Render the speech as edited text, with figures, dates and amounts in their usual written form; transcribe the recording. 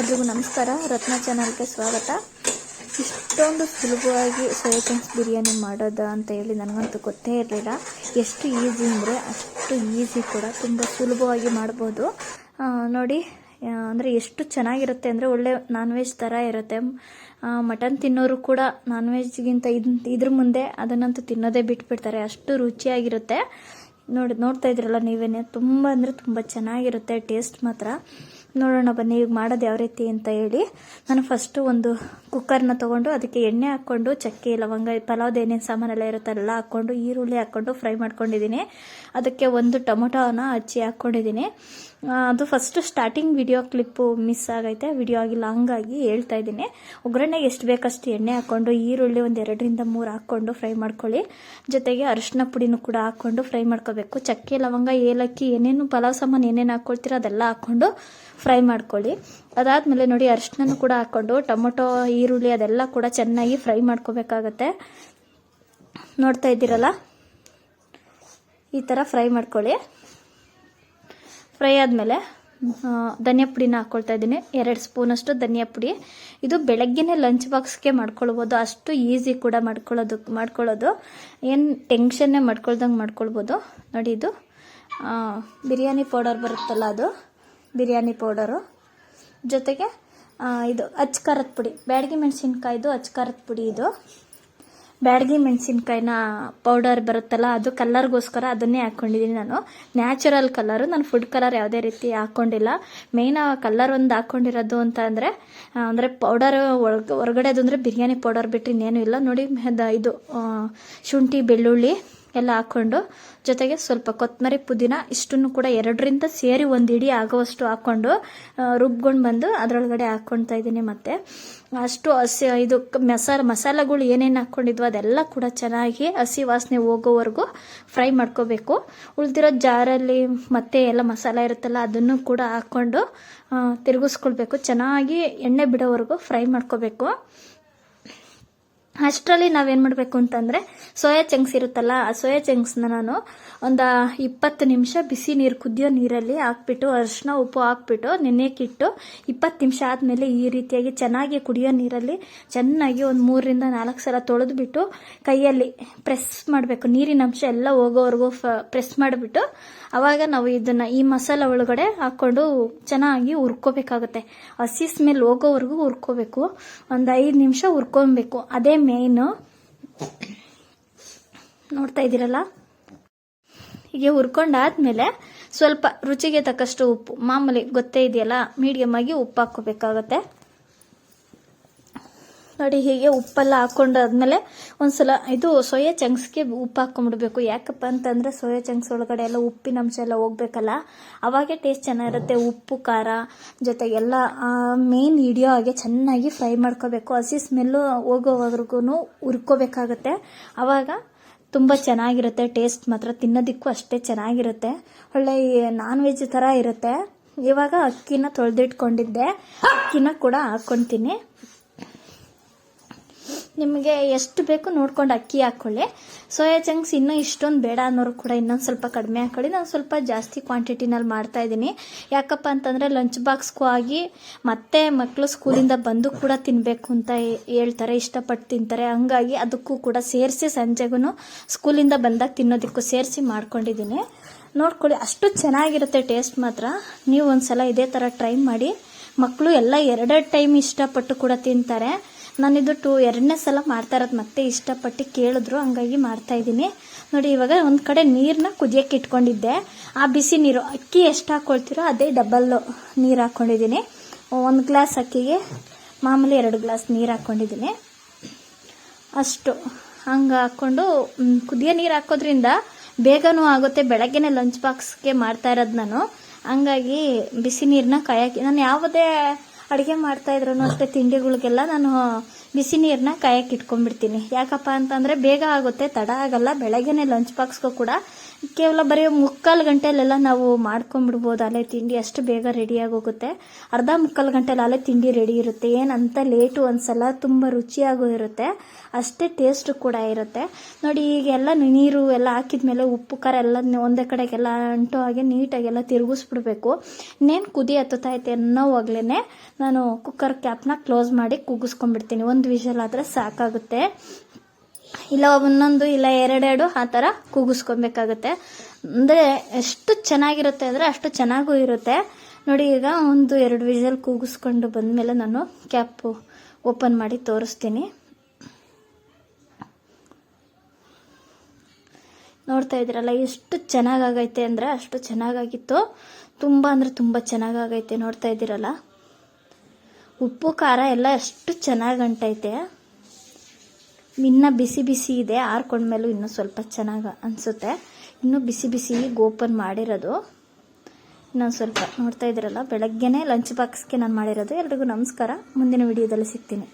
ಎಲ್ರಿಗೂ ನಮಸ್ಕಾರ. ರತ್ನ ಚಾನಲ್ಗೆ ಸ್ವಾಗತ. ಇಷ್ಟೊಂದು ಸುಲಭವಾಗಿ ಸೋಯಾ ಚಂಕ್ಸ್ ಬಿರಿಯಾನಿ ಮಾಡೋದು ಅಂತ ಹೇಳಿ ನನಗಂತೂ ಗೊತ್ತೇ ಇರಲಿಲ್ಲ. ಎಷ್ಟು ಈಸಿ ಅಂದರೆ ಅಷ್ಟು ಈಸಿ ಕೂಡ, ತುಂಬ ಸುಲಭವಾಗಿ ಮಾಡ್ಬೋದು. ನೋಡಿ ಅಂದರೆ ಎಷ್ಟು ಚೆನ್ನಾಗಿರುತ್ತೆ ಅಂದರೆ ಒಳ್ಳೆ ನಾನ್ ವೆಜ್ ಥರ ಇರುತ್ತೆ. ಮಟನ್ ತಿನ್ನೋರು ಕೂಡ ನಾನ್ ವೆಜ್ಗಿಂತ ಇದ್ರ ಮುಂದೆ ಅದನ್ನಂತೂ ತಿನ್ನೋದೇ ಬಿಟ್ಬಿಡ್ತಾರೆ, ಅಷ್ಟು ರುಚಿಯಾಗಿರುತ್ತೆ. ನೋಡ್ತಾ ಇದ್ರಲ್ಲ ನೀವೇನೆ, ತುಂಬ ಅಂದರೆ ತುಂಬ ಚೆನ್ನಾಗಿರುತ್ತೆ ಟೇಸ್ಟ್ ಮಾತ್ರ. ನೋಡೋಣ ಬನ್ನಿ ಈಗ ಮಾಡೋದು ಯಾವ ರೀತಿ ಅಂತ ಹೇಳಿ. ನಾನು ಫಸ್ಟು ಒಂದು ಕುಕ್ಕರ್ನ ತೊಗೊಂಡು ಅದಕ್ಕೆ ಎಣ್ಣೆ ಹಾಕ್ಕೊಂಡು ಚಕ್ಕೆ ಲವಂಗ ಪಲಾವ್ದು ಏನೇನು ಸಾಮಾನೆಲ್ಲ ಇರುತ್ತಲ್ಲ ಹಾಕ್ಕೊಂಡು ಈರುಳ್ಳಿ ಹಾಕ್ಕೊಂಡು ಫ್ರೈ ಮಾಡ್ಕೊಂಡಿದ್ದೀನಿ. ಅದಕ್ಕೆ ಒಂದು ಟೊಮೊಟೋನ ಹಚ್ಚಿ ಹಾಕ್ಕೊಂಡಿದ್ದೀನಿ. ಅದು first starting video clip miss ಆಗೈತೆ, ವಿಡಿಯೋ ಆಗಿಲ್ಲ, ಹಂಗಾಗಿ ಹೇಳ್ತಾ ಇದ್ದೀನಿ. ಒಗ್ಗರಣೆಗೆ ಎಷ್ಟು ಬೇಕಷ್ಟು ಎಣ್ಣೆ ಹಾಕ್ಕೊಂಡು ಈರುಳ್ಳಿ ಒಂದು 2-3 ಹಾಕ್ಕೊಂಡು ಫ್ರೈ ಮಾಡ್ಕೊಳ್ಳಿ. ಜೊತೆಗೆ ಅರಿಶಿನ ಪುಡಿನೂ ಕೂಡ ಹಾಕ್ಕೊಂಡು ಫ್ರೈ ಮಾಡ್ಕೋಬೇಕು. ಚಕ್ಕೆ ಲವಂಗ ಏಲಕ್ಕಿ ಏನೇನು ಪಲಾವ್ ಸಾಮಾನು ಏನೇನು ಹಾಕ್ಕೊಳ್ತೀರೋ ಅದೆಲ್ಲ ಹಾಕ್ಕೊಂಡು ಫ್ರೈ ಮಾಡ್ಕೊಳ್ಳಿ. ಅದಾದಮೇಲೆ ನೋಡಿ ಅರಿಶಿನೂ ಕೂಡ ಹಾಕ್ಕೊಂಡು ಟೊಮೊಟೊ ಈರುಳ್ಳಿ ಅದೆಲ್ಲ ಕೂಡ ಚೆನ್ನಾಗಿ ಫ್ರೈ ಮಾಡ್ಕೋಬೇಕಾಗತ್ತೆ. ನೋಡ್ತಾ ಇದ್ದೀರಲ್ಲ, ಈ ಥರ ಫ್ರೈ ಮಾಡ್ಕೊಳ್ಳಿ. ಫ್ರೈ ಆದಮೇಲೆ ಧನಿಯಾ ಪುಡಿನ ಹಾಕ್ಕೊಳ್ತಾ ಇದ್ದೀನಿ, 2 ಸ್ಪೂನಷ್ಟು ಧನಿಯಾ ಪುಡಿ. ಇದು ಬೆಳಗ್ಗೆನೇ ಲಂಚ್ ಬಾಕ್ಸ್ಗೆ ಮಾಡ್ಕೊಳ್ಬೋದು, ಅಷ್ಟು ಈಸಿ ಕೂಡ ಮಾಡ್ಕೊಳ್ಳೋದು ಏನು ಟೆನ್ಷನ್ನೇ ಮಾಡ್ಕೊಳ್ದಂಗೆ ಮಾಡ್ಕೊಳ್ಬೋದು. ನೋಡಿ ಇದು ಬಿರಿಯಾನಿ ಪೌಡರ್ ಬರುತ್ತಲ್ಲ, ಅದು ಬಿರಿಯಾನಿ ಪೌಡರು. ಜೊತೆಗೆ ಇದು ಅಚ್ಕಾರದ ಪುಡಿ, ಬ್ಯಾಡಗಿ ಮೆಣಸಿನ್ಕಾಯ್ದು ಅಚ್ಕಾರದ ಪುಡಿ. ಇದು ಬ್ಯಾಡಗಿ ಮೆಣಸಿನ್ಕಾಯಿನ ಪೌಡರ್ ಬರುತ್ತಲ್ಲ, ಅದು ಕಲರ್ಗೋಸ್ಕರ ಅದನ್ನೇ ಹಾಕ್ಕೊಂಡಿದ್ದೀನಿ ನಾನು. ನ್ಯಾಚುರಲ್ ಕಲರು, ನಾನು ಫುಡ್ ಕಲರ್ ಯಾವುದೇ ರೀತಿ ಹಾಕ್ಕೊಂಡಿಲ್ಲ. ಮೇಯ್ನ್ ಕಲರ್ ಒಂದು ಹಾಕ್ಕೊಂಡಿರೋದು ಅಂತ ಅಂದರೆ ಪೌಡರ್ ಹೊರಗಡೆದು ಅಂದರೆ ಬಿರಿಯಾನಿ ಪೌಡರ್ ಬಿಟ್ಟರೆ ಇನ್ನೇನು ಇಲ್ಲ. ನೋಡಿ ಇದು ಶುಂಠಿ ಬೆಳ್ಳುಳ್ಳಿ ಎಲ್ಲ ಹಾಕ್ಕೊಂಡು, ಜೊತೆಗೆ ಸ್ವಲ್ಪ ಕೊತ್ತಂಬರಿ ಪುದೀನ ಇಷ್ಟನ್ನು ಕೂಡ 2ರಿಂದ ಸೇರಿ 1 ಇಡಿ ಆಗೋವಷ್ಟು ಹಾಕ್ಕೊಂಡು ರುಬ್ಕೊಂಡು ಬಂದು ಅದರೊಳಗಡೆ ಹಾಕ್ಕೊಳ್ತಾ ಇದ್ದೀನಿ. ಮತ್ತು ಅಷ್ಟು ಇದು ಮಸಾಲೆಗಳು ಏನೇನು ಹಾಕ್ಕೊಂಡಿದ್ವು ಅದೆಲ್ಲ ಕೂಡ ಚೆನ್ನಾಗಿ ಹಸಿ ವಾಸನೆ ಹೋಗೋವರೆಗೂ ಫ್ರೈ ಮಾಡ್ಕೋಬೇಕು. ಉಳಿದಿರೋ ಜಾರಲ್ಲಿ ಮತ್ತೆ ಎಲ್ಲ ಮಸಾಲೆ ಇರುತ್ತಲ್ಲ ಅದನ್ನು ಕೂಡ ಹಾಕ್ಕೊಂಡು ತಿರುಗಿಸ್ಕೊಳ್ಬೇಕು. ಚೆನ್ನಾಗಿ ಎಣ್ಣೆ ಬಿಡೋವರೆಗೂ ಫ್ರೈ ಮಾಡ್ಕೋಬೇಕು. ಅಷ್ಟರಲ್ಲಿ ನಾವೇನು ಮಾಡಬೇಕು ಅಂತಂದರೆ ಸೋಯಾ ಚಂಕ್ಸ್ ಇರುತ್ತಲ್ಲ, ಆ ಸೋಯಾ ಚಂಕ್ಸ್ನ ನಾನು ಒಂದು 20 ನಿಮಿಷ ಬಿಸಿ ನೀರು, ಕುದಿಯೋ ನೀರಲ್ಲಿ ಹಾಕ್ಬಿಟ್ಟು ಅರಿಶಿನ ಉಪ್ಪು ಹಾಕ್ಬಿಟ್ಟು ನೆನೆಯಕ್ಕಿಟ್ಟು 20 ನಿಮಿಷ ಆದಮೇಲೆ ಈ ರೀತಿಯಾಗಿ ಚೆನ್ನಾಗಿ ಕುಡಿಯೋ ನೀರಲ್ಲಿ ಚೆನ್ನಾಗಿ ಒಂದು 3-4 ಸಲ ತೊಳೆದ್ಬಿಟ್ಟು ಕೈಯಲ್ಲಿ ಪ್ರೆಸ್ ಮಾಡಬೇಕು. ನೀರಿನ ಅಂಶ ಎಲ್ಲ ಹೋಗೋವರೆಗೂ ಪ್ರೆಸ್ ಮಾಡಿಬಿಟ್ಟು ಆವಾಗ ನಾವು ಇದನ್ನು ಈ ಮಸಾಲೆ ಒಳಗಡೆ ಹಾಕ್ಕೊಂಡು ಚೆನ್ನಾಗಿ ಹುರ್ಕೋಬೇಕಾಗುತ್ತೆ. ಹಸಿ ಸ್ಮೆಲ್ ಹೋಗೋವರೆಗೂ ಹುರ್ಕೋಬೇಕು. ಒಂದು 5 ನಿಮಿಷ ಹುರ್ಕೊಬೇಕು, ಅದೇ ಮೇಯ್ನು. ನೋಡ್ತಾ ಇದ್ದೀರಲ್ಲ, ಹೀಗೆ ಹುರ್ಕೊಂಡಾದ್ಮೇಲೆ ಸ್ವಲ್ಪ ರುಚಿಗೆ ತಕ್ಕಷ್ಟು ಉಪ್ಪು, ಮಾಮೂಲಿ ಗೊತ್ತೇ ಇದೆಯಲ್ಲ, ಮೀಡಿಯಮ್ ಆಗಿ ಉಪ್ಪು ಹಾಕ್ಕೋಬೇಕಾಗತ್ತೆ. ನೋಡಿ ಹೀಗೆ ಉಪ್ಪೆಲ್ಲ ಹಾಕ್ಕೊಂಡಾದ್ಮೇಲೆ ಒಂದ್ಸಲ ಇದು ಸೋಯಾ ಚಂಕ್ಸ್ಗೆ ಉಪ್ಪು ಹಾಕ್ಕೊಂಡ್ಬಿಡ್ಬೇಕು. ಯಾಕಪ್ಪ ಅಂತಂದರೆ ಸೋಯಾ ಚಂಕ್ಸ್ ಒಳಗಡೆ ಎಲ್ಲ ಉಪ್ಪಿನ ಅಂಶ ಎಲ್ಲ ಹೋಗ್ಬೇಕಲ್ಲ, ಅವಾಗೇ ಟೇಸ್ಟ್ ಚೆನ್ನಾಗಿರುತ್ತೆ. ಉಪ್ಪು ಖಾರ ಜೊತೆಗೆಲ್ಲ ಮೇನ್ ಹಿಡಿಯೋ ಹಾಗೆ ಚೆನ್ನಾಗಿ ಫ್ರೈ ಮಾಡ್ಕೋಬೇಕು. ಹಸಿ ಸ್ಮೆಲ್ಲು ಹೋಗೋವರೆಗೂ ಹುರ್ಕೋಬೇಕಾಗತ್ತೆ. ಆವಾಗ ತುಂಬ ಚೆನ್ನಾಗಿರುತ್ತೆ ಟೇಸ್ಟ್ ಮಾತ್ರ, ತಿನ್ನೋದಕ್ಕೂ ಅಷ್ಟೇ ಚೆನ್ನಾಗಿರುತ್ತೆ. ಒಳ್ಳೆ ನಾನ್ ವೆಜ್ ಥರ ಇರುತ್ತೆ. ಇವಾಗ ಅಕ್ಕಿನ ತೊಳೆದಿಟ್ಕೊಂಡಿದ್ದೆ, ಅಕ್ಕಿನ ಕೂಡ ಹಾಕ್ಕೊತೀನಿ. ನಿಮಗೆ ಎಷ್ಟು ಬೇಕು ನೋಡ್ಕೊಂಡು ಅಕ್ಕಿ ಹಾಕ್ಕೊಳ್ಳಿ. ಸೋಯಾ ಚಂಕ್ಸ್ ಇನ್ನೂ ಇಷ್ಟೊಂದು ಬೇಡ ಅನ್ನೋರು ಕೂಡ ಇನ್ನೊಂದು ಸ್ವಲ್ಪ ಕಡಿಮೆ ಹಾಕ್ಕೊಳ್ಳಿ. ನಾನು ಸ್ವಲ್ಪ ಜಾಸ್ತಿ ಕ್ವಾಂಟಿಟಿನಲ್ಲಿ ಮಾಡ್ತಾಯಿದ್ದೀನಿ. ಯಾಕಪ್ಪ ಅಂತಂದರೆ ಲಂಚ್ ಬಾಕ್ಸ್ಗೂ ಆಗಿ ಮತ್ತೆ ಮಕ್ಕಳು ಸ್ಕೂಲಿಂದ ಬಂದು ಕೂಡ ತಿನ್ನಬೇಕು ಅಂತ ಹೇಳ್ತಾರೆ, ಇಷ್ಟಪಟ್ಟು ತಿಂತಾರೆ. ಹಂಗಾಗಿ ಅದಕ್ಕೂ ಕೂಡ ಸೇರಿಸಿ ಸಂಜೆಗೂ ಸ್ಕೂಲಿಂದ ಬಂದಾಗ ತಿನ್ನೋದಕ್ಕೂ ಸೇರಿಸಿ ಮಾಡ್ಕೊಂಡಿದ್ದೀನಿ. ನೋಡ್ಕೊಳ್ಳಿ, ಅಷ್ಟು ಚೆನ್ನಾಗಿರುತ್ತೆ ಟೇಸ್ಟ್ ಮಾತ್ರ. ನೀವು ಒಂದ್ಸಲ ಇದೇ ಥರ ಟ್ರೈ ಮಾಡಿ. ಮಕ್ಕಳು ಎಲ್ಲ 2 ಟೈಮ್ ಇಷ್ಟಪಟ್ಟು ಕೂಡ ತಿಂತಾರೆ. ನಾನಿದು 2ನೇ ಸಲ ಮಾಡ್ತಾ ಇರೋದು, ಮತ್ತೆ ಇಷ್ಟಪಟ್ಟು ಕೇಳಿದ್ರು, ಹಂಗಾಗಿ ಮಾಡ್ತಾಯಿದ್ದೀನಿ. ನೋಡಿ ಇವಾಗ ಒಂದು ಕಡೆ ನೀರನ್ನ ಕುದಿಯೋಕ್ಕೆ ಇಟ್ಕೊಂಡಿದ್ದೆ. ಆ ಬಿಸಿ ನೀರು, ಅಕ್ಕಿ ಎಷ್ಟು ಹಾಕ್ಕೊಳ್ತೀರೋ ಅದೇ ಡಬಲ್ಲು ನೀರು ಹಾಕ್ಕೊಂಡಿದ್ದೀನಿ. 1 ಗ್ಲಾಸ್ ಅಕ್ಕಿಗೆ ಮಾಮೂಲಿ 2 ಗ್ಲಾಸ್ ನೀರು ಹಾಕ್ಕೊಂಡಿದ್ದೀನಿ. ಅಷ್ಟು ಹಂಗೆ ಹಾಕ್ಕೊಂಡು ಕುದಿಯೋ ನೀರು ಹಾಕೋದ್ರಿಂದ ಬೇಗನೂ ಆಗುತ್ತೆ. ಬೆಳಗ್ಗೆನೇ ಲಂಚ್ ಬಾಕ್ಸ್ಗೆ ಮಾಡ್ತಾ ಇರೋದು ನಾನು, ಹಂಗಾಗಿ ಬಿಸಿ ನೀರನ್ನ ಕಾಯಕ್ಕೆ, ನಾನು ಯಾವುದೇ ಅಡುಗೆ ಮಾಡ್ತಾಯಿದ್ರು ಅಷ್ಟೇ ತಿಂಡಿಗಳಿಗೆಲ್ಲ ನಾನು ಬಿಸಿ ನೀರನ್ನ ಕಾಯಕ್ಕೆ ಇಟ್ಕೊಂಡ್ಬಿಡ್ತೀನಿ. ಯಾಕಪ್ಪ ಅಂತಂದರೆ ಬೇಗ ಆಗುತ್ತೆ, ತಡ ಆಗಲ್ಲ. ಬೆಳಗ್ಗೆನೇ ಲಂಚ್ ಬಾಕ್ಸ್ಗೂ ಕೂಡ ಕೇವಲ ಬರೀ 3/4 ಗಂಟೆಲೆಲ್ಲ ನಾವು ಮಾಡ್ಕೊಂಡ್ಬಿಡ್ಬೋದು. ಅಲ್ಲೇ ತಿಂಡಿ ಅಷ್ಟು ಬೇಗ ರೆಡಿಯಾಗಿ ಹೋಗುತ್ತೆ. ಅರ್ಧ 3/4 ಗಂಟೆಲಿ ಅಲ್ಲೇ ತಿಂಡಿ ರೆಡಿ ಇರುತ್ತೆ. ಏನಂತ ಲೇಟು ಅನ್ಸಲ್ಲ, ತುಂಬ ರುಚಿಯಾಗೂ ಇರುತ್ತೆ, ಅಷ್ಟೇ ಟೇಸ್ಟ್ ಕೂಡ ಇರುತ್ತೆ. ನೋಡಿ ಈಗೆಲ್ಲ ನೀರು ಎಲ್ಲ ಹಾಕಿದ್ಮೇಲೆ ಉಪ್ಪು ಖಾರ ಎಲ್ಲ ಒಂದೇ ಕಡೆಗೆಲ್ಲ ಅಂಟೋ ಹಾಗೆ ನೀಟಾಗೆಲ್ಲ ತಿರುಗಿಸ್ಬಿಡ್ಬೇಕು. ಇನ್ನೇನು ಕುದಿ ಹತ್ತೈತೆ ಅನ್ನೋವಾಗಲೇ ನಾನು ಕುಕ್ಕರ್ ಕ್ಯಾಪ್ನ ಕ್ಲೋಸ್ ಮಾಡಿ ಕೂಗಿಸ್ಕೊಂಡ್ಬಿಡ್ತೀನಿ. 1 ವಿಷಲ್ ಆದರೆ ಸಾಕಾಗುತ್ತೆ. ಇಲ್ಲ ಒಂದೊಂದು ಇಲ್ಲ 2 ಆ ಥರ ಕೂಗಿಸ್ಕೊಬೇಕಾಗುತ್ತೆ. ಅಂದರೆ ಎಷ್ಟು ಚೆನ್ನಾಗಿರುತ್ತೆ ಅಂದರೆ ಅಷ್ಟು ಚೆನ್ನಾಗೂ ಇರುತ್ತೆ. ನೋಡಿ ಈಗ 1-2 ವಿಷಲ್ ಕೂಗಿಸ್ಕೊಂಡು ಬಂದಮೇಲೆ ನಾನು ಕ್ಯಾಪು ಓಪನ್ ಮಾಡಿ ತೋರಿಸ್ತೀನಿ. ನೋಡ್ತಾ ಇದ್ದೀರಲ್ಲ ಎಷ್ಟು ಚೆನ್ನಾಗೈತೆ ಅಂದರೆ ಅಷ್ಟು ಚೆನ್ನಾಗಾಗಿತ್ತು. ತುಂಬ ಅಂದರೆ ತುಂಬ ಚೆನ್ನಾಗೈತೆ. ನೋಡ್ತಾ ಇದ್ದೀರಲ್ಲ ಉಪ್ಪು ಖಾರ ಎಲ್ಲ ಎಷ್ಟು ಚೆನ್ನಾಗಿ ಅಂಟೈತೆ. ಇನ್ನು ಬಿಸಿ ಬಿಸಿ ಇದೆ, ಆರ್ಕೊಂಡ್ಮೇಲೂ ಇನ್ನೂ ಸ್ವಲ್ಪ ಚೆನ್ನಾಗಿ ಅನಿಸುತ್ತೆ. ಇನ್ನೂ ಬಿಸಿ ಬಿಸಿ ಓಪನ್ ಮಾಡಿರೋದು ಇನ್ನೊಂದು ಸ್ವಲ್ಪ. ನೋಡ್ತಾ ಇದ್ದೀರಲ್ಲ ಬೆಳಗ್ಗೆನೇ ಲಂಚ್ ಬಾಕ್ಸ್ಗೆ ನಾನು ಮಾಡಿರೋದು. ಎಲ್ರಿಗೂ ನಮಸ್ಕಾರ. ಮುಂದಿನ ವಿಡಿಯೋದಲ್ಲಿ ಸಿಗ್ತೀನಿ.